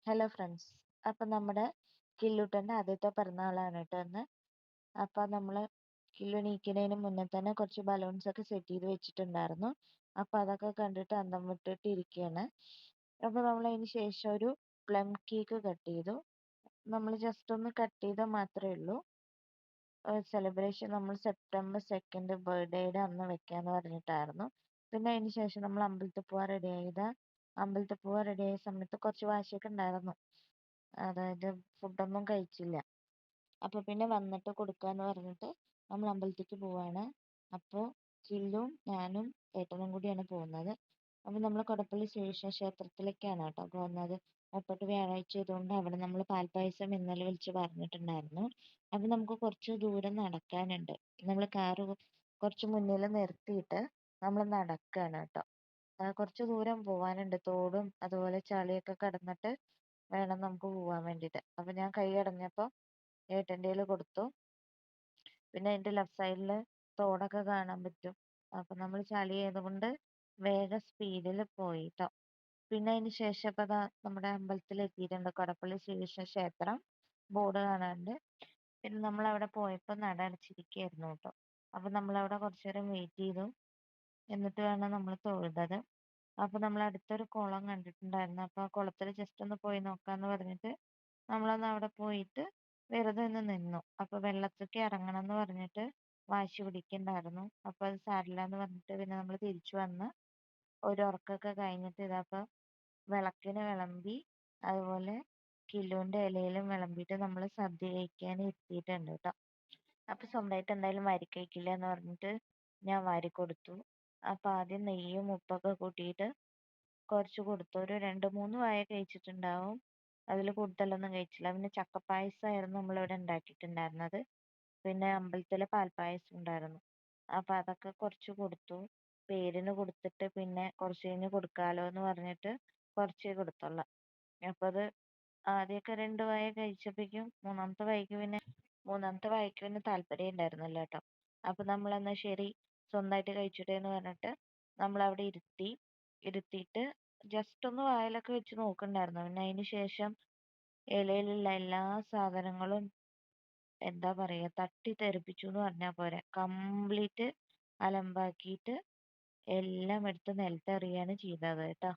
Hello friends. അപ്പം നമ്മുടെ കില്ലൂട്ടൻ്റെ ആദ്യത്തെ പിറന്നാളാണ് കേട്ടോ ഇന്ന്. അപ്പം നമ്മൾ കില്ലു എണീക്കുന്നതിന് മുന്നേ തന്നെ കുറച്ച് ബലൂൺസ് ഒക്കെ സെറ്റ് ചെയ്ത് വെച്ചിട്ടുണ്ടായിരുന്നു. അപ്പം അതൊക്കെ കണ്ടിട്ട് അന്തം വിട്ടിട്ട് ഇരിക്കുകയാണ്. അപ്പോൾ നമ്മൾ അതിന് ശേഷം ഒരു പ്ലം കേക്ക് കട്ട് ചെയ്തു. നമ്മൾ ജസ്റ്റ് ഒന്ന് കട്ട് ചെയ്താൽ മാത്രമേ ഉള്ളൂ. സെലിബ്രേഷൻ നമ്മൾ സെപ്റ്റംബർ 2 ബർത്ത്ഡേയുടെ അന്ന് വെക്കാന്ന് പറഞ്ഞിട്ടായിരുന്നു. പിന്നെ അതിന് ശേഷം നമ്മൾ അമ്പലത്തിൽ പോകാൻ റെഡിയായ സമയത്ത് കുറച്ച് വാശിയൊക്കെ ഉണ്ടായിരുന്നു. അതായത് ഫുഡൊന്നും കഴിച്ചില്ല. അപ്പോൾ പിന്നെ വന്നിട്ട് കൊടുക്കാന്ന് പറഞ്ഞിട്ട് നമ്മൾ അമ്പലത്തിലേക്ക് പോവാണ്. അപ്പോൾ ചില്ലും ഞാനും ഏട്ടനും കൂടിയാണ് പോകുന്നത്. അപ്പോൾ നമ്മൾ കൊടപ്പള്ളി ശ്രീകൃഷ്ണ ക്ഷേത്രത്തിലേക്കാണ് കേട്ടോ പോകുന്നത്. മുപ്പട്ട് വ്യാഴാഴ്ച ആയതുകൊണ്ട് അവിടെ നമ്മൾ പാൽപ്പായസം ഇന്നലെ വിളിച്ച് പറഞ്ഞിട്ടുണ്ടായിരുന്നു. അപ്പോൾ നമുക്ക് കുറച്ച് ദൂരം നടക്കാനുണ്ട്. നമ്മൾ കാറ് കുറച്ച് മുന്നിൽ നിർത്തിയിട്ട് നമ്മൾ നടക്കുകയാണ് കേട്ടോ. കുറച്ച് ദൂരം പോവാനുണ്ട്. തോടും അതുപോലെ ചളിയൊക്കെ കടന്നിട്ട് വേണം നമുക്ക് പോവാൻ വേണ്ടിയിട്ട്. അപ്പോൾ ഞാൻ കൈ അടഞ്ഞപ്പോൾ ഏട്ടൻ്റെ കയ്യിൽ കൊടുത്തു. പിന്നെ അതിൻ്റെ ലെഫ്റ്റ് സൈഡിൽ തോടൊക്കെ കാണാൻ പറ്റും. അപ്പം നമ്മൾ ചളി ആയതുകൊണ്ട് വേഗം സ്പീഡിൽ പോയി ട്ടോ. പിന്നെ അതിന് ശേഷം ഇപ്പം ദാ നമ്മുടെ അമ്പലത്തിൽ എത്തിയിട്ടുണ്ട്. കൊടപ്പള്ളി ശ്രീകൃഷ്ണ ക്ഷേത്രം ബോർഡ് കാണാനുണ്ട്. പിന്നെ നമ്മൾ അവിടെ പോയപ്പോൾ നട അടച്ചിരിക്കുകയായിരുന്നു കേട്ടോ. അപ്പം നമ്മളവിടെ കുറച്ച് നേരം വെയിറ്റ് ചെയ്തു. എന്നിട്ട് വേണം നമ്മൾ തൊഴുതത്. അപ്പോൾ നമ്മൾ അടുത്തൊരു കുളം കണ്ടിട്ടുണ്ടായിരുന്നു. അപ്പോൾ ആ കുളത്തിൽ ജസ്റ്റ് ഒന്ന് പോയി നോക്കാന്ന് പറഞ്ഞിട്ട് നമ്മളൊന്ന് അവിടെ പോയിട്ട് വെറുതെ ഒന്ന് നിന്നു. അപ്പോൾ വെള്ളത്തിലേക്ക് ഇറങ്ങണം എന്ന് പറഞ്ഞിട്ട് വാശി പിടിക്കുന്നുണ്ടായിരുന്നു. അപ്പോൾ അത് സാരില്ല എന്ന് പറഞ്ഞിട്ട് പിന്നെ നമ്മൾ തിരിച്ചു വന്ന് ഒരു ഉറക്കമൊക്കെ കഴിഞ്ഞിട്ട് ഇതപ്പോൾ വിളക്കിന് വിളമ്പി, അതുപോലെ കിലുവിൻ്റെ ഇലയിലും വിളമ്പിയിട്ട് നമ്മൾ സദ്യ കഴിക്കാൻ എത്തിയിട്ടുണ്ട് കേട്ടോ. അപ്പോൾ സ്വന്തമായിട്ട് എന്തായാലും വാരി കഴിക്കില്ല എന്ന് പറഞ്ഞിട്ട് ഞാൻ വാരി കൊടുത്തു. അപ്പോൾ ആദ്യം നെയ്യും ഉപ്പൊക്കെ കൂട്ടിയിട്ട് കുറച്ച് കൊടുത്തു. ഒരു 2-3 വായ കഴിച്ചിട്ടുണ്ടാവും. അതിൽ കൂടുതലൊന്നും കഴിച്ചില്ല. പിന്നെ ചക്കപ്പായസമായിരുന്നു നമ്മളിവിടെ ഉണ്ടാക്കിയിട്ടുണ്ടായിരുന്നത്. പിന്നെ അമ്പലത്തിലെ പാൽപ്പായസം ഉണ്ടായിരുന്നു. അപ്പോൾ അതൊക്കെ കുറച്ച് കൊടുത്തു. പേരിന് കൊടുത്തിട്ട് പിന്നെ കുറച്ച് കഴിഞ്ഞ് കൊടുക്കാമല്ലോ എന്ന് പറഞ്ഞിട്ട് കുറച്ചേ കൊടുത്തുള്ളൂ. അപ്പോൾ അത് ആദ്യമൊക്കെ 2 വായ കഴിച്ചപ്പോഴേക്കും മൂന്നാമത്തെ വായക്ക് പിന്നെ താല്പര്യം ഉണ്ടായിരുന്നില്ല കേട്ടോ. അപ്പോൾ നമ്മളെന്നാൽ ശരി സ്വന്തമായിട്ട് കഴിച്ചോട്ടെ എന്ന് പറഞ്ഞിട്ട് നമ്മളവിടെ ഇരുത്തിയിട്ട് ജസ്റ്റ് ഒന്ന് വായിലൊക്കെ വെച്ച് നോക്കുന്നുണ്ടായിരുന്നു. പിന്നെ അതിന് ശേഷം ഇലയിലുള്ള എല്ലാ സാധനങ്ങളും എന്താ പറയുക തട്ടിത്തെറിപ്പിച്ചു എന്ന് പറഞ്ഞാൽ പോരെ. കംപ്ലീറ്റ് അലമ്പാക്കിയിട്ട് എല്ലാം എടുത്ത് നിലത്തെറിയാണ് ചെയ്തത് കേട്ടോ.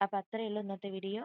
അപ്പം അത്രയേ ഉള്ളൂ ഇന്നത്തെ വീഡിയോ.